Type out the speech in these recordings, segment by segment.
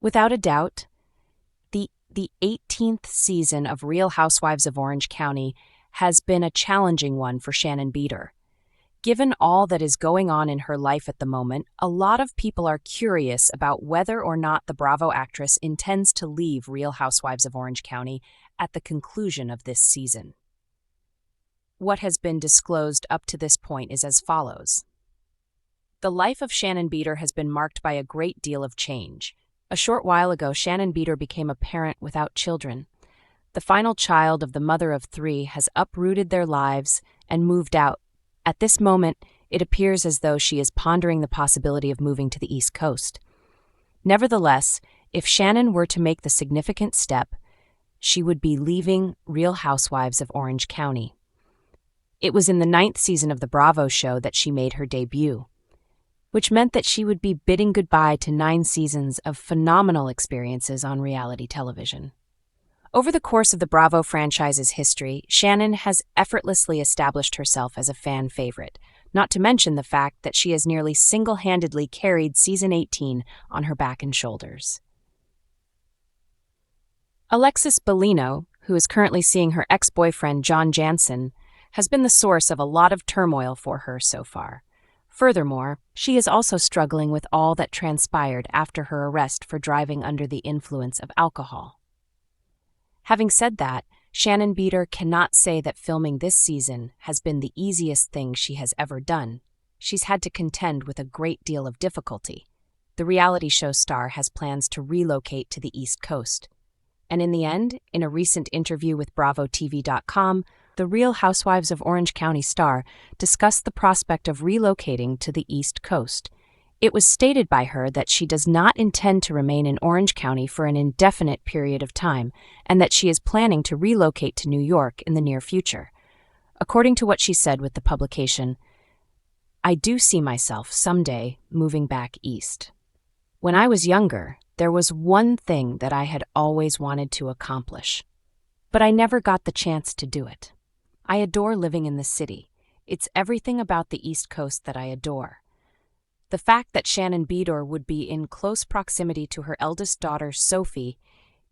Without a doubt, the 18th season of Real Housewives of Orange County has been a challenging one for Shannon Beador. Given all that is going on in her life at the moment, a lot of people are curious about whether or not the Bravo actress intends to leave Real Housewives of Orange County at the conclusion of this season. What has been disclosed up to this point is as follows. The life of Shannon Beador has been marked by a great deal of change. A short while ago, Shannon Beador became a parent without children. The final child of the mother of three has uprooted their lives and moved out. At this moment, it appears as though she is pondering the possibility of moving to the East Coast. Nevertheless, if Shannon were to make the significant step, she would be leaving Real Housewives of Orange County. It was in the 9th season of the Bravo show that she made her debut, which meant that she would be bidding goodbye to 9 seasons of phenomenal experiences on reality television. Over the course of the Bravo franchise's history, Shannon has effortlessly established herself as a fan favorite, not to mention the fact that she has nearly single-handedly carried season 18 on her back and shoulders. Alexis Bellino, who is currently seeing her ex-boyfriend John Jansen, has been the source of a lot of turmoil for her so far. Furthermore, she is also struggling with all that transpired after her arrest for driving under the influence of alcohol. Having said that, Shannon Beador cannot say that filming this season has been the easiest thing she has ever done. She's had to contend with a great deal of difficulty. The reality show star has plans to relocate to the East Coast. And in the end, in a recent interview with BravoTV.com, the Real Housewives of Orange County star discussed the prospect of relocating to the East Coast. It was stated by her that she does not intend to remain in Orange County for an indefinite period of time, and that she is planning to relocate to New York in the near future. According to what she said with the publication, "I do see myself someday moving back east. When I was younger, there was one thing that I had always wanted to accomplish, but I never got the chance to do it. I adore living in the city. It's everything about the East Coast that I adore." The fact that Shannon Beador would be in close proximity to her eldest daughter, Sophie,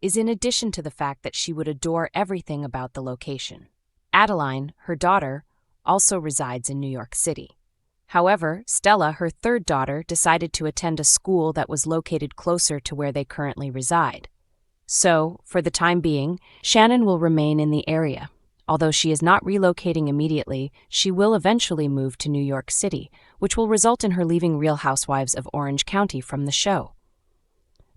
is in addition to the fact that she would adore everything about the location. Adeline, her daughter, also resides in New York City. However, Stella, her third daughter, decided to attend a school that was located closer to where they currently reside. So, for the time being, Shannon will remain in the area. Although she is not relocating immediately, she will eventually move to New York City, which will result in her leaving Real Housewives of Orange County from the show.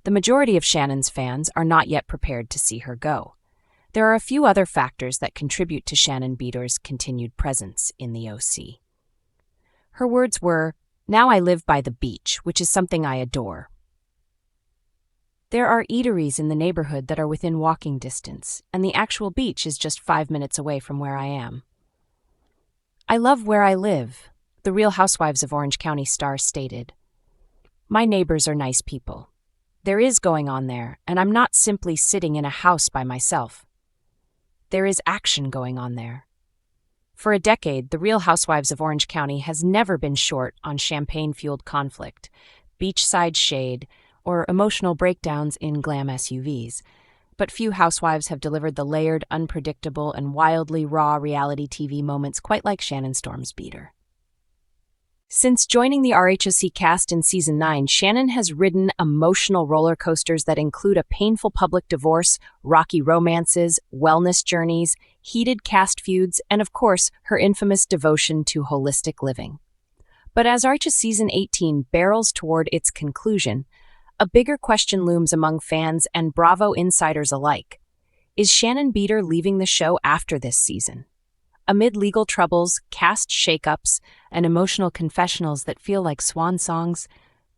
The majority of Shannon's fans are not yet prepared to see her go. There are a few other factors that contribute to Shannon Beador's continued presence in the OC. Her words were, "Now I live by the beach, which is something I adore. There are eateries in the neighborhood that are within walking distance, and the actual beach is just 5 minutes away from where I am. I love where I live," the Real Housewives of Orange County star stated. "My neighbors are nice people. There is going on there, and I'm not simply sitting in a house by myself. There is action going on there." For a decade, the Real Housewives of Orange County has never been short on champagne-fueled conflict, beachside shade, or emotional breakdowns in glam SUVs. But few housewives have delivered the layered, unpredictable, and wildly raw reality TV moments quite like Shannon Storms Beador. Since joining the RHOC cast in Season 9, Shannon has ridden emotional roller coasters that include a painful public divorce, rocky romances, wellness journeys, heated cast feuds, and of course, her infamous devotion to holistic living. But as RHOC Season 18 barrels toward its conclusion, a bigger question looms among fans and Bravo insiders alike. Is Shannon Beador leaving the show after this season? Amid legal troubles, cast shakeups, and emotional confessionals that feel like swan songs,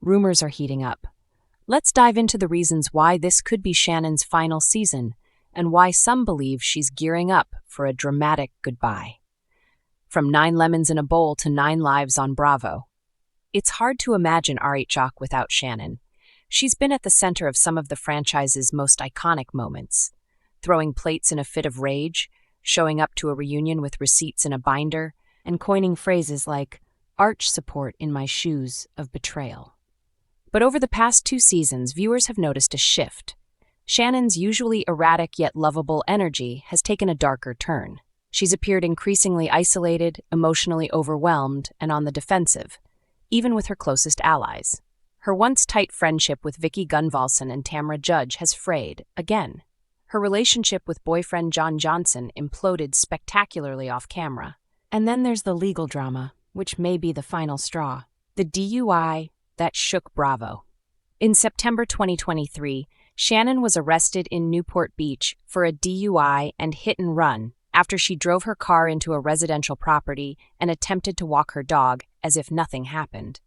rumors are heating up. Let's dive into the reasons why this could be Shannon's final season, and why some believe she's gearing up for a dramatic goodbye. From 9 lemons in a bowl to 9 lives on Bravo. It's hard to imagine RHOC without Shannon. She's been at the center of some of the franchise's most iconic moments, throwing plates in a fit of rage, showing up to a reunion with receipts in a binder, and coining phrases like arch support in my shoes of betrayal. But over the past 2 seasons, viewers have noticed a shift. Shannon's usually erratic yet lovable energy has taken a darker turn. She's appeared increasingly isolated, emotionally overwhelmed, and on the defensive, even with her closest allies. Her once tight friendship with Vicky Gunvalson and Tamra Judge has frayed, again. Her relationship with boyfriend John Johnson imploded spectacularly off camera. And then there's the legal drama, which may be the final straw. The DUI that shook Bravo. In September 2023, Shannon was arrested in Newport Beach for a DUI and hit and run after she drove her car into a residential property and attempted to walk her dog as if nothing happened.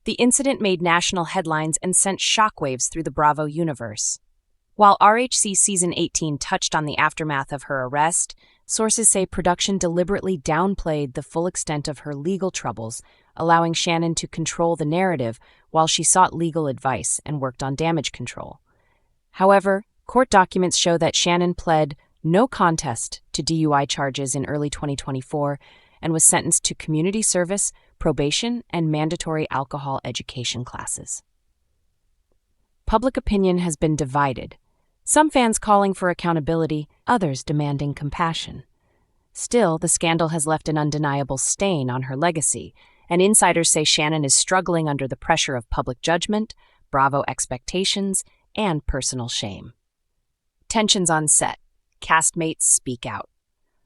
The incident made national headlines and sent shockwaves through the Bravo universe. While RHC Season 18 touched on the aftermath of her arrest, sources say production deliberately downplayed the full extent of her legal troubles, allowing Shannon to control the narrative while she sought legal advice and worked on damage control. However, court documents show that Shannon pled no contest to DUI charges in early 2024 and was sentenced to community service, probation, and mandatory alcohol education classes. Public opinion has been divided. Some fans calling for accountability, others demanding compassion. Still, the scandal has left an undeniable stain on her legacy, and insiders say Shannon is struggling under the pressure of public judgment, Bravo expectations, and personal shame. Tensions on set. Castmates speak out.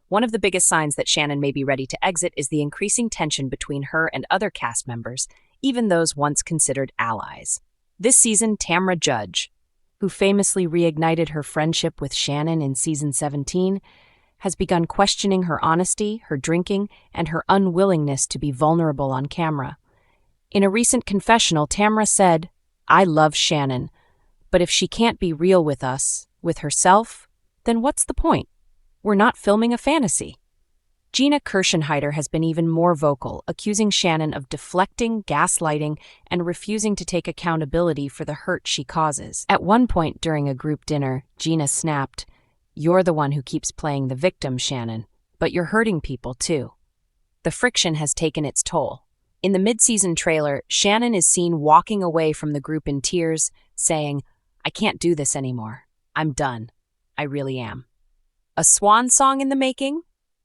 One of the biggest signs that Shannon may be ready to exit is the increasing tension between her and other cast members, even those once considered allies. This season, Tamra Judge, who famously reignited her friendship with Shannon in Season 17, has begun questioning her honesty, her drinking, and her unwillingness to be vulnerable on camera. In a recent confessional, Tamra said, "I love Shannon, but if she can't be real with us, with herself, then what's the point? We're not filming a fantasy." Gina Kirschenheiter has been even more vocal, accusing Shannon of deflecting, gaslighting, and refusing to take accountability for the hurt she causes. At one point during a group dinner, Gina snapped, "You're the one who keeps playing the victim, Shannon, but you're hurting people too." The friction has taken its toll. In the mid-season trailer, Shannon is seen walking away from the group in tears, saying, "I can't do this anymore. I'm done. I really am." A swan song in the making?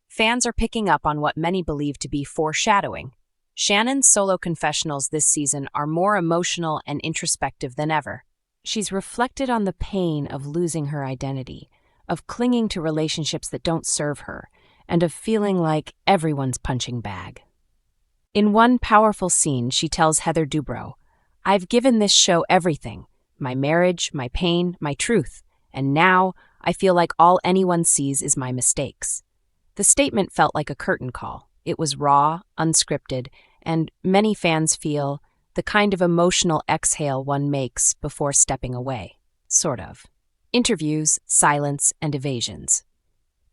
Fans are picking up on what many believe to be foreshadowing. Shannon's solo confessionals this season are more emotional and introspective than ever. She's reflected on the pain of losing her identity, of clinging to relationships that don't serve her, and of feeling like everyone's punching bag. In one powerful scene, she tells Heather Dubrow, "I've given this show everything, my marriage, my pain, my truth, and now I feel like all anyone sees is my mistakes." The statement felt like a curtain call. It was raw, unscripted, and many fans feel the kind of emotional exhale one makes before stepping away. Sort of. Interviews, silence, and evasions.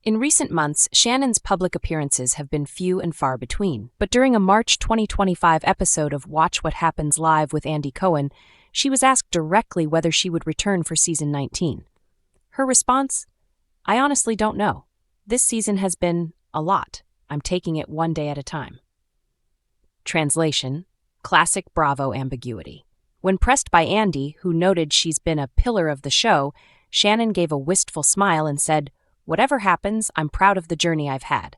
In recent months, Shannon's public appearances have been few and far between. But during a March 2025 episode of Watch What Happens Live with Andy Cohen, she was asked directly whether she would return for Season 19. Her response? "I honestly don't know. This season has been a lot. I'm taking it one day at a time." Translation: classic Bravo ambiguity. When pressed by Andy, who noted she's been a pillar of the show, Shannon gave a wistful smile and said, "Whatever happens, I'm proud of the journey I've had.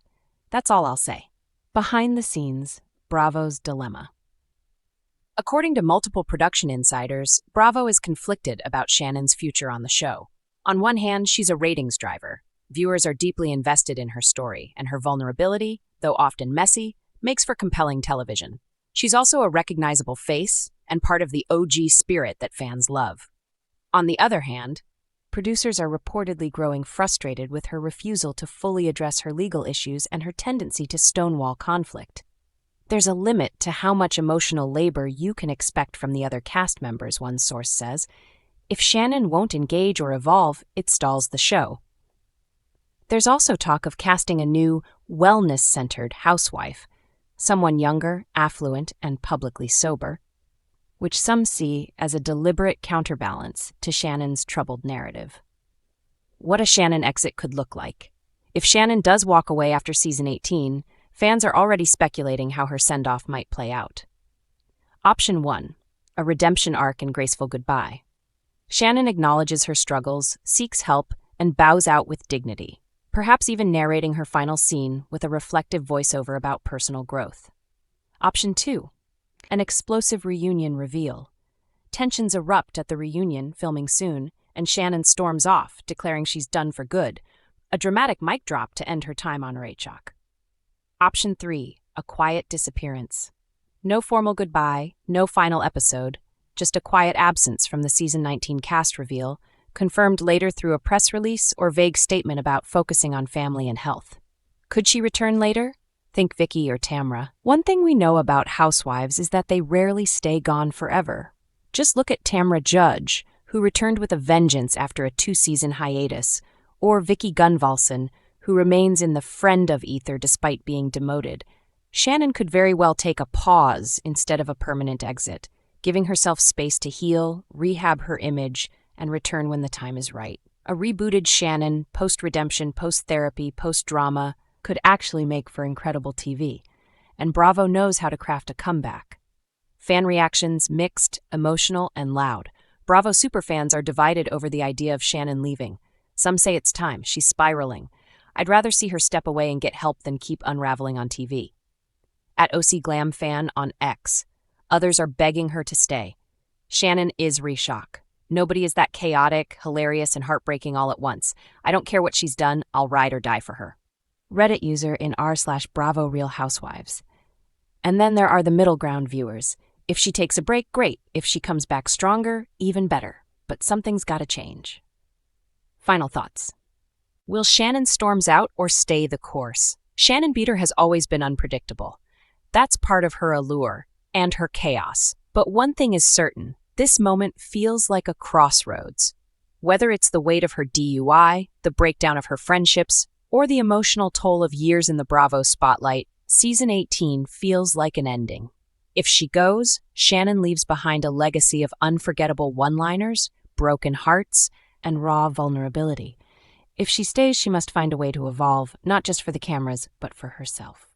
That's all I'll say." Behind the scenes, Bravo's dilemma. According to multiple production insiders, Bravo is conflicted about Shannon's future on the show. On one hand, she's a ratings driver. Viewers are deeply invested in her story, and her vulnerability, though often messy, makes for compelling television. She's also a recognizable face and part of the OG spirit that fans love. On the other hand, producers are reportedly growing frustrated with her refusal to fully address her legal issues and her tendency to stonewall conflict. There's a limit to how much emotional labor you can expect from the other cast members, one source says. If Shannon won't engage or evolve, it stalls the show. There's also talk of casting a new, wellness-centered housewife, someone younger, affluent, and publicly sober, which some see as a deliberate counterbalance to Shannon's troubled narrative. What a Shannon exit could look like. If Shannon does walk away after Season 18, fans are already speculating how her send-off might play out. Option 1. a redemption arc and graceful goodbye. Shannon acknowledges her struggles, seeks help, and bows out with dignity, perhaps even narrating her final scene with a reflective voiceover about personal growth. Option 2. An explosive reunion reveal. Tensions erupt at the reunion, filming soon, and Shannon storms off, declaring she's done for good, a dramatic mic drop to end her time on Rachel. Option 3. A quiet disappearance. No formal goodbye, no final episode, just a quiet absence from the season 19 cast reveal, confirmed later through a press release or vague statement about focusing on family and health. Could she return later? Think Vicky or Tamra. One thing we know about housewives is that they rarely stay gone forever. Just look at Tamra Judge, who returned with a vengeance after a 2-season hiatus, or Vicky Gunvalson, who remains in the friend of ether despite being demoted. Shannon could very well take a pause instead of a permanent exit, giving herself space to heal, rehab her image, and return when the time is right. A rebooted Shannon, post-redemption, post-therapy, post-drama, could actually make for incredible TV, and Bravo knows how to craft a comeback. Fan reactions mixed, emotional, and loud. Bravo superfans are divided over the idea of Shannon leaving. Some say it's time, she's spiraling. I'd rather see her step away and get help than keep unraveling on TV. At OC Glam Fan on X, others are begging her to stay. Shannon is reshock. Nobody is that chaotic, hilarious, and heartbreaking all at once. I don't care what she's done, I'll ride or die for her. Reddit user in r/Bravo Real Housewives. And then there are the middle ground viewers. If she takes a break, great. If she comes back stronger, even better. But something's gotta change. Final thoughts. Will Shannon storms out or stay the course? Shannon Beador has always been unpredictable. That's part of her allure and her chaos. But one thing is certain, this moment feels like a crossroads. Whether it's the weight of her DUI, the breakdown of her friendships, or the emotional toll of years in the Bravo spotlight, season 18 feels like an ending. If she goes, Shannon leaves behind a legacy of unforgettable one-liners, broken hearts, and raw vulnerability. If she stays, she must find a way to evolve, not just for the cameras, but for herself.